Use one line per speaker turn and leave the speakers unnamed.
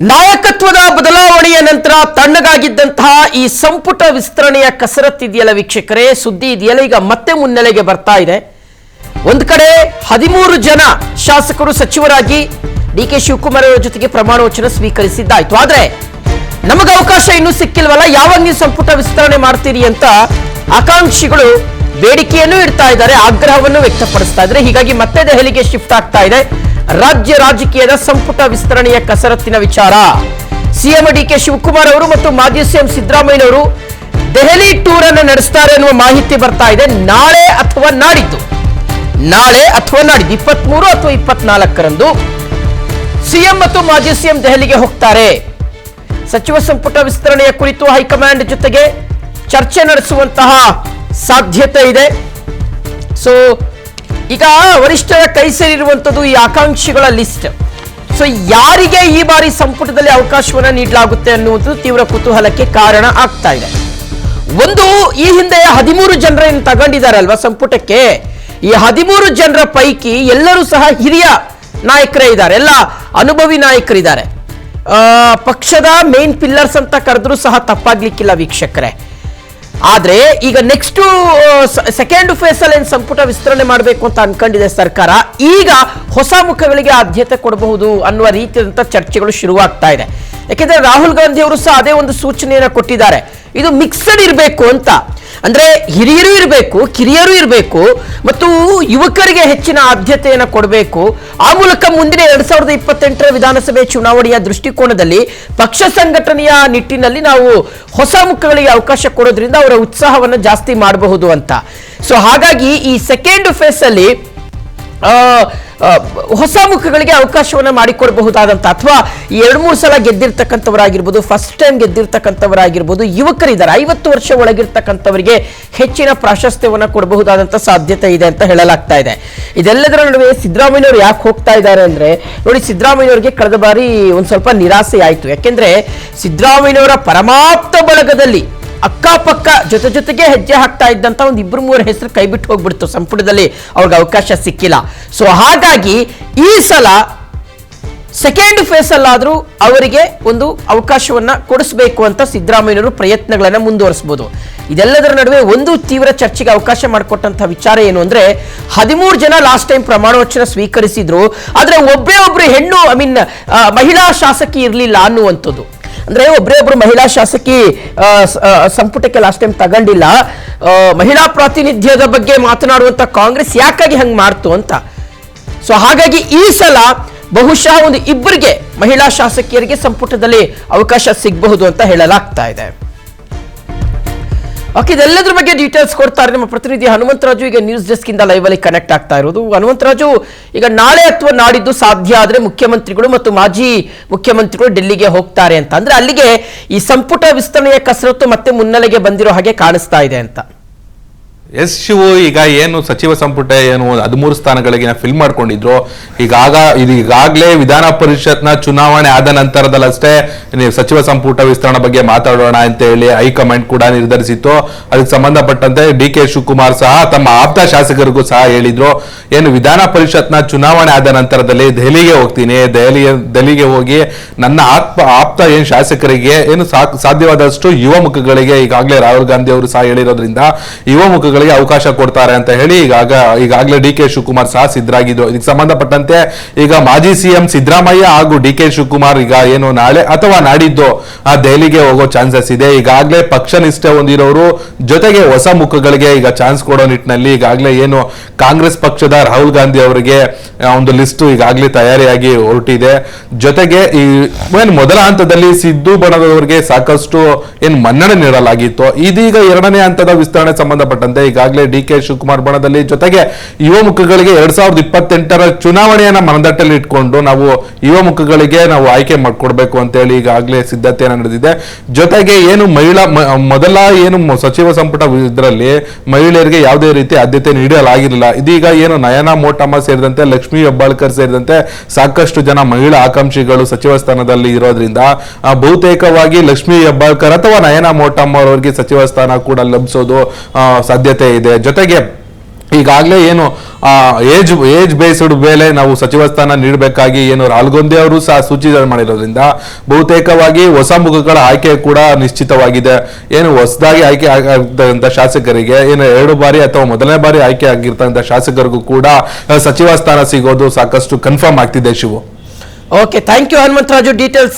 ನಾಯಕತ್ವದ ಬದಲಾವಣೆಯ ನಂತರ ತಣ್ಣಗಾಗಿದ್ದಂತಹ ಈ ಸಂಪುಟ ವಿಸ್ತರಣೆಯ ಕಸರತ್ತಿದೆಯಲ್ಲ ವೀಕ್ಷಕರೇ, ಸುದ್ದಿ ಇದೆಯಲ್ಲ ಈಗ ಮತ್ತೆ ಮುನ್ನೆಲೆಗೆ ಬರ್ತಾ ಇದೆ. ಒಂದು ಕಡೆ 13 ಜನ ಶಾಸಕರು ಸಚಿವರಾಗಿ ಡಿ.ಕೆ. ಶಿವಕುಮಾರ್ ಅವರ ಜೊತೆಗೆ ಪ್ರಮಾಣ ವಚನ ಸ್ವೀಕರಿಸಿದ್ದಾಯ್ತು. ಆದ್ರೆ ನಮಗೆ ಅವಕಾಶ ಇನ್ನೂ ಸಿಕ್ಕಿಲ್ವಲ್ಲ, ಯಾವಾಗ ನೀವು ಸಂಪುಟ ವಿಸ್ತರಣೆ ಮಾಡ್ತೀರಿ ಅಂತ ಆಕಾಂಕ್ಷಿಗಳು ಬೇಡಿಕೆಯನ್ನು ಇಡ್ತಾ ಇದ್ದಾರೆ, ಆಗ್ರಹವನ್ನು ವ್ಯಕ್ತಪಡಿಸ್ತಾ ಇದ್ದಾರೆ. ಹೀಗಾಗಿ ಮತ್ತೆ ದೆಹಲಿಗೆ ಶಿಫ್ಟ್ ಆಗ್ತಾ ಇದೆ ರಾಜ್ಯ ರಾಜಕೀಯದ ಸಂಪುಟ ವಿಸ್ತರಣೆಯ ಕಸರತ್ತಿನ ವಿಚಾರ. ಸಿಎಂ ಡಿ.ಕೆ. ಶಿವಕುಮಾರ್ ಅವರು ಮತ್ತು ಮಾಜಿ ಸಿಎಂ ಸಿದ್ದರಾಮಯ್ಯ ಅವರು ದೆಹಲಿ ಟೂರ್ ಅನ್ನು ನಡೆಸ್ತಾರೆ ಎನ್ನುವ ಮಾಹಿತಿ ಬರ್ತಾ ಇದೆ. ನಾಳೆ ಅಥವಾ ನಾಡಿದ್ದು 23 ಅಥವಾ 24ರಂದು ಸಿಎಂ ಮತ್ತು ಮಾಜಿ ಸಿಎಂ ದೆಹಲಿಗೆ ಹೋಗ್ತಾರೆ. ಸಚಿವ ಸಂಪುಟ ವಿಸ್ತರಣೆಯ ಕುರಿತು ಹೈಕಮಾಂಡ್ ಜೊತೆಗೆ ಚರ್ಚೆ ನಡೆಸುವಂತಹ ಸಾಧ್ಯತೆ ಇದೆ. ಸೊ ಈಗ ವರಿಷ್ಠರ ಕೈ ಸೇರಿರುವಂತದ್ದು ಈ ಆಕಾಂಕ್ಷಿಗಳ ಲಿಸ್ಟ್. ಸೊ ಯಾರಿಗೆ ಈ ಬಾರಿ ಸಂಪುಟದಲ್ಲಿ ಅವಕಾಶವನ್ನ ನೀಡಲಾಗುತ್ತೆ ಅನ್ನುವುದು ತೀವ್ರ ಕುತೂಹಲಕ್ಕೆ ಕಾರಣ ಆಗ್ತಾ ಇದೆ. ಒಂದು, ಈ ಹಿಂದೆ 13 ಜನರನ್ನು ತಗೊಂಡಿದ್ದಾರಲ್ವಾ ಸಂಪುಟಕ್ಕೆ, ಈ 13 ಜನರ ಪೈಕಿ ಎಲ್ಲರೂ ಸಹ ಹಿರಿಯ ನಾಯಕರೇ ಇದ್ದಾರೆ, ಎಲ್ಲ ಅನುಭವಿ ನಾಯಕರಿದ್ದಾರೆ. ಪಕ್ಷದ ಮೇನ್ ಪಿಲ್ಲರ್ಸ್ ಅಂತ ಕರೆದ್ರೂ ಸಹ ತಪ್ಪಾಗ್ಲಿಕ್ಕಿಲ್ಲ ವೀಕ್ಷಕರೇ. ಆದ್ರೆ ಈಗ ನೆಕ್ಸ್ಟ್ ಸೆಕೆಂಡ್ ಫೇಸ್ ಅಲ್ಲಿ ಸಂಪುಟ ವಿಸ್ತರಣೆ ಮಾಡಬೇಕು ಅಂತ ಅನ್ಕೊಂಡಿದೆ ಸರ್ಕಾರ. ಈಗ ಹೊಸ ಮುಖಗಳಿಗೆ ಆದ್ಯತೆ ಕೊಡಬಹುದು ಅನ್ನುವ ರೀತಿಯಾದಂತಹ ಚರ್ಚೆಗಳು ಶುರುವಾಗ್ತಾ ಇದೆ. ಯಾಕೆಂದ್ರೆ ರಾಹುಲ್ ಗಾಂಧಿ ಅವರು ಸಹ ಅದೇ ಒಂದು ಸೂಚನೆಯನ್ನ ಕೊಟ್ಟಿದ್ದಾರೆ, ಇದು ಮಿಕ್ಸಡ್ ಇರಬೇಕು ಅಂತ. ಅಂದ್ರೆ ಹಿರಿಯರು ಇರಬೇಕು, ಕಿರಿಯರು ಇರಬೇಕು ಮತ್ತು ಯುವಕರಿಗೆ ಹೆಚ್ಚಿನ ಆದ್ಯತೆಯನ್ನು ಕೊಡಬೇಕು. ಆ ಮೂಲಕ ಮುಂದಿನ 2028ರ ವಿಧಾನಸಭೆ ಚುನಾವಣೆಯ ದೃಷ್ಟಿಕೋನದಲ್ಲಿ ಪಕ್ಷ ಸಂಘಟನೆಯ ನಿಟ್ಟಿನಲ್ಲಿ ನಾವು ಹೊಸ ಮುಖಗಳಿಗೆ ಅವಕಾಶ ಕೊಡೋದ್ರಿಂದ ಅವರ ಉತ್ಸಾಹವನ್ನು ಜಾಸ್ತಿ ಮಾಡಬಹುದು ಅಂತ. ಸೊ ಹಾಗಾಗಿ ಈ ಸೆಕೆಂಡ್ ಫೇಸ್ ಅಲ್ಲಿ ಹೊಸ ಮುಖಗಳಿಗೆ ಅವಕಾಶವನ್ನು ಮಾಡಿಕೊಡಬಹುದಾದಂತ, ಅಥವಾ 2-3 ಸಲ ಗೆದ್ದಿರ್ತಕ್ಕಂಥವರಾಗಿರ್ಬೋದು, ಫಸ್ಟ್ ಟೈಮ್ ಗೆದ್ದಿರ್ತಕ್ಕಂಥವರಾಗಿರ್ಬೋದು, ಯುವಕರಿದ್ದಾರೆ, 50 ವರ್ಷ ಒಳಗಿರ್ತಕ್ಕಂಥವರಿಗೆ ಹೆಚ್ಚಿನ ಪ್ರಾಶಸ್ತ್ಯವನ್ನು ಕೊಡಬಹುದಾದಂತ ಸಾಧ್ಯತೆ ಇದೆ ಅಂತ ಹೇಳಲಾಗ್ತಾ ಇದೆ. ಇದೆಲ್ಲದರ ನಡುವೆ ಸಿದ್ದರಾಮಯ್ಯನವರು ಯಾಕೆ ಹೋಗ್ತಾ ಇದ್ದಾರೆ ಅಂದ್ರೆ, ನೋಡಿ, ಸಿದ್ದರಾಮಯ್ಯನವರಿಗೆ ಕಳೆದ ಬಾರಿ ಒಂದ್ ಸ್ವಲ್ಪ ನಿರಾಸೆ ಆಯ್ತು. ಯಾಕೆಂದ್ರೆ ಸಿದ್ದರಾಮಯ್ಯನವರ ಪರಮಾಪ್ತ ಬಳಗದಲ್ಲಿ ಅಕ್ಕಪಕ್ಕ ಜೊತೆಗೆ ಹೆಜ್ಜೆ ಹಾಕ್ತಾ ಇದ್ದಂತ ಒಂದು 2-3 ಹೆಸರು ಕೈ ಬಿಟ್ಟು ಹೋಗ್ಬಿಡ್ತು, ಸಂಪುಟದಲ್ಲಿ ಅವ್ರಿಗೆ ಅವಕಾಶ ಸಿಕ್ಕಿಲ್ಲ. ಸೊ ಹಾಗಾಗಿ ಈ ಸಲ ಸೆಕೆಂಡ್ ಫೇಸ್ ಅಲ್ಲಾದ್ರೂ ಅವರಿಗೆ ಒಂದು ಅವಕಾಶವನ್ನ ಕೊಡಿಸಬೇಕು ಅಂತ ಸಿದ್ದರಾಮಯ್ಯನವರು ಪ್ರಯತ್ನಗಳನ್ನ ಮುಂದುವರಿಸಬಹುದು. ಇದೆಲ್ಲದರ ನಡುವೆ ಒಂದು ತೀವ್ರ ಚರ್ಚೆಗೆ ಅವಕಾಶ ಮಾಡಿಕೊಟ್ಟಂತಹ ವಿಚಾರ ಏನು ಅಂದ್ರೆ, 13 ಜನ ಲಾಸ್ಟ್ ಟೈಮ್ ಪ್ರಮಾಣ ವಚನ ಸ್ವೀಕರಿಸಿದ್ರು, ಆದ್ರೆ ಒಬ್ರು ಹೆಣ್ಣು ಮಹಿಳಾ ಶಾಸಕಿ ಇರಲಿಲ್ಲ ಅನ್ನುವಂಥದ್ದು. ಅಂದ್ರೆ ಒಬ್ರು ಮಹಿಳಾ ಶಾಸಕಿ ಸಂಪುಟಕ್ಕೆ ಲಾಸ್ಟ್ ಟೈಮ್ ತಗೊಂಡಿಲ್ಲ. ಮಹಿಳಾ ಪ್ರಾತಿನಿಧ್ಯದ ಬಗ್ಗೆ ಮಾತನಾಡುವಂತ ಕಾಂಗ್ರೆಸ್ ಯಾಕಾಗಿ ಹಂಗ್ ಮಾಡ್ತು ಅಂತ. ಸೊ ಹಾಗಾಗಿ ಈ ಸಲ ಬಹುಶಃ ಒಂದು 2 ಮಹಿಳಾ ಶಾಸಕಿಯರಿಗೆ ಸಂಪುಟದಲ್ಲಿ ಅವಕಾಶ ಸಿಗಬಹುದು ಅಂತ ಹೇಳಲಾಗ್ತಾ ಇದೆ. ಓಕೆ, ಇದೆಲ್ಲದ್ರ ಬಗ್ಗೆ ಡೀಟೇಲ್ಸ್ ಕೊಡ್ತಾರೆ ನಮ್ಮ ಪ್ರತಿನಿಧಿ ಹನುಮಂತರಾಜು. ಈಗ ನ್ಯೂಸ್ ಡೆಸ್ಕ್ ಇಂದ ಲೈವ್ ಅಲ್ಲಿ ಕನೆಕ್ಟ್ ಆಗ್ತಾ ಇರೋದು. ಹನುಮಂತರಾಜು, ಈಗ ನಾಳೆ ಅಥವಾ ನಾಡಿದ್ದು ಸಾಧ್ಯ ಆದ್ರೆ ಮುಖ್ಯಮಂತ್ರಿಗಳು ಮತ್ತು ಮಾಜಿ ಮುಖ್ಯಮಂತ್ರಿಗಳು ಡೆಲ್ಲಿಗೆ ಹೋಗ್ತಾರೆ ಅಂತ, ಅಂದ್ರೆ ಅಲ್ಲಿಗೆ ಈ ಸಂಪುಟ ವಿಸ್ತರಣೆಯ ಕಸರತ್ತು ಮತ್ತೆ ಮುನ್ನೆಲೆಗೆ ಬಂದಿರೋ ಹಾಗೆ ಕಾಣಿಸ್ತಾ ಇದೆ ಅಂತ.
ಎಸ್ ಶಿವು, ಈಗ ಏನು ಸಚಿವ ಸಂಪುಟ ಏನು 13 ಸ್ಥಾನಗಳಿಗೆ ಫಿಲ್ ಮಾಡ್ಕೊಂಡಿದ್ರು, ಈಗಾಗಲೇ ವಿಧಾನ ಪರಿಷತ್ನ ಚುನಾವಣೆ ಆದ ನಂತರದಲ್ಲಷ್ಟೇ ಸಚಿವ ಸಂಪುಟ ವಿಸ್ತರಣೆ ಬಗ್ಗೆ ಮಾತಾಡೋಣ ಅಂತ ಹೇಳಿ ಹೈಕಮಾಂಡ್ ಕೂಡ ನಿರ್ಧರಿಸಿತ್ತು. ಅದಕ್ಕೆ ಸಂಬಂಧಪಟ್ಟಂತೆ ಡಿ.ಕೆ. ಶಿವಕುಮಾರ್ ಸಹ ತಮ್ಮ ಆಪ್ತ ಶಾಸಕರಿಗೂ ಸಹ ಹೇಳಿದ್ರು, ಏನು ವಿಧಾನ ಪರಿಷತ್ನ ಚುನಾವಣೆ ಆದ ನಂತರದಲ್ಲಿ ದೆಹಲಿಗೆ ಹೋಗ್ತೀನಿ, ದೆಹಲಿಗೆ ಹೋಗಿ ನನ್ನ ಆಪ್ತ ಏನು ಶಾಸಕರಿಗೆ ಏನು ಸಾಧ್ಯವಾದಷ್ಟು ಯುವ ಮುಖಗಳಿಗೆ, ಈಗಾಗಲೇ ರಾಹುಲ್ ಗಾಂಧಿ ಅವರು ಸಹ ಹೇಳಿರೋದ್ರಿಂದ ಯುವ ಮುಖಗಳಿಗೆ ಅವಕಾಶ ಕೊಡ್ತಾರೆ ಅಂತ ಹೇಳಿ ಈಗಾಗಲೇ ಡಿ.ಕೆ. ಶಿವಕುಮಾರ್ ಸಹ ಸಿದ್ಧರಾಗಿದ್ದು. ಇದಕ್ಕೆ ಸಂಬಂಧಪಟ್ಟಂತೆ ಈಗ ಮಾಜಿ ಸಿಎಂ ಸಿದ್ದರಾಮಯ್ಯ ಹಾಗೂ ಡಿ.ಕೆ. ಶಿವಕುಮಾರ್ ಈಗ ಏನು ನಾಳೆ ಅಥವಾ ನಾಡಿದ್ದು ದೆಹಲಿಗೆ ಹೋಗೋ ಚಾನ್ಸಸ್ ಇದೆ. ಈಗಾಗಲೇ ಪಕ್ಷ ನಿಷ್ಠೆ ಹೊಂದಿರೋರು ಜೊತೆಗೆ ಹೊಸ ಮುಖಗಳಿಗೆ ಈಗ ಚಾನ್ಸ್ ಕೊಡೋ ನಿಟ್ಟಿನಲ್ಲಿ ಈಗಾಗಲೇ ಏನು ಕಾಂಗ್ರೆಸ್ ಪಕ್ಷದ ರಾಹುಲ್ ಗಾಂಧಿ ಅವರಿಗೆ ಒಂದು ಲಿಸ್ಟ್ ಈಗಾಗಲೇ ತಯಾರಿಯಾಗಿ ಹೊರಟಿದೆ. ಜೊತೆಗೆ ಈ ಮೊದಲ ಹಂತದಲ್ಲಿ ಸಿದ್ದು ಬಣದವರಿಗೆ ಸಾಕಷ್ಟು ಏನು ಮನ್ನಣೆ ನೀಡಲಾಗಿತ್ತು. ಇದೀಗ 2ನೇ ಹಂತದ ವಿಸ್ತರಣೆ ಸಂಬಂಧಪಟ್ಟಂತೆ ಈಗಾಗಲೇ ಡಿ.ಕೆ. ಶಿವಕುಮಾರ್ ಬಣದಲ್ಲಿ ಜೊತೆಗೆ ಯುವ ಮುಖಗಳಿಗೆ 2028ರ ಚುನಾವಣೆಯನ್ನ ಮನದಟ್ಟಲ್ಲಿ ಇಟ್ಕೊಂಡು ನಾವು ಯುವ ಮುಖಗಳಿಗೆ ನಾವು ಆಯ್ಕೆ ಮಾಡಿಕೊಡ್ಬೇಕು ಅಂತ ಹೇಳಿ ಈಗಾಗಲೇ ಸಿದ್ಧತೆಯನ್ನು ನಡೆದಿದೆ. ಜೊತೆಗೆ ಏನು ಮೊದಲ ಏನು ಸಚಿವ ಸಂಪುಟ ಇದರಲ್ಲಿ ಮಹಿಳೆಯರಿಗೆ ಯಾವುದೇ ರೀತಿ ಆದ್ಯತೆ ನೀಡಲಾಗಿರಲಿಲ್ಲ. ಇದೀಗ ಏನು ನಯನಾ ಮೋಟಮ್ಮ ಸೇರಿದಂತೆ ಲಕ್ಷ್ಮೀ ಹೆಬ್ಬಾಳ್ಕರ್ ಸೇರಿದಂತೆ ಸಾಕಷ್ಟು ಜನ ಮಹಿಳಾ ಆಕಾಂಕ್ಷಿಗಳು ಸಚಿವ ಸ್ಥಾನದಲ್ಲಿ ಇರೋದ್ರಿಂದ ಬಹುತೇಕವಾಗಿ ಲಕ್ಷ್ಮೀ ಹೆಬ್ಬಾಳ್ಕರ್ ಅಥವಾ ನಯನಾ ಮೋಟಮ್ಮ ಅವರಿಗೆ ಸಚಿವ ಸ್ಥಾನ ಕೂಡ ಲಭಿಸೋದು ಸಾಧ್ಯತೆ ಇದೆ. ಜೊತೆಗೆ ಈಗಾಗಲೇ ಏನು ಏಜ್ ಬೇಸ್ಡ್ ಮೇಲೆ ನಾವು ಸಚಿವ ಸ್ಥಾನ ನೀಡಬೇಕಾಗಿ ಏನು ರಾಹುಲ್ ಗಾಂಧಿ ಅವರು ಸಹ ಸೂಚನೆ ಮಾಡಿರೋದ್ರಿಂದ ಬಹುತೇಕವಾಗಿ ಹೊಸ ಮುಖಗಳ ಆಯ್ಕೆ ಕೂಡ ನಿಶ್ಚಿತವಾಗಿದೆ. ಏನು ಹೊಸದಾಗಿ ಆಯ್ಕೆ ಆಗಿರ್ತಕ್ಕಂಥ ಶಾಸಕರಿಗೆ ಏನು 2 ಬಾರಿ ಅಥವಾ ಮೊದಲನೇ ಬಾರಿ ಆಯ್ಕೆ ಆಗಿರ್ತಕ್ಕಂಥ ಶಾಸಕರಿಗೂ ಕೂಡ ಸಚಿವ ಸ್ಥಾನ ಸಿಗೋದು ಸಾಕಷ್ಟು ಕನ್ಫರ್ಮ್ ಆಗ್ತಿದೆ Shivu.
Okay, thank you Hanumantharaju details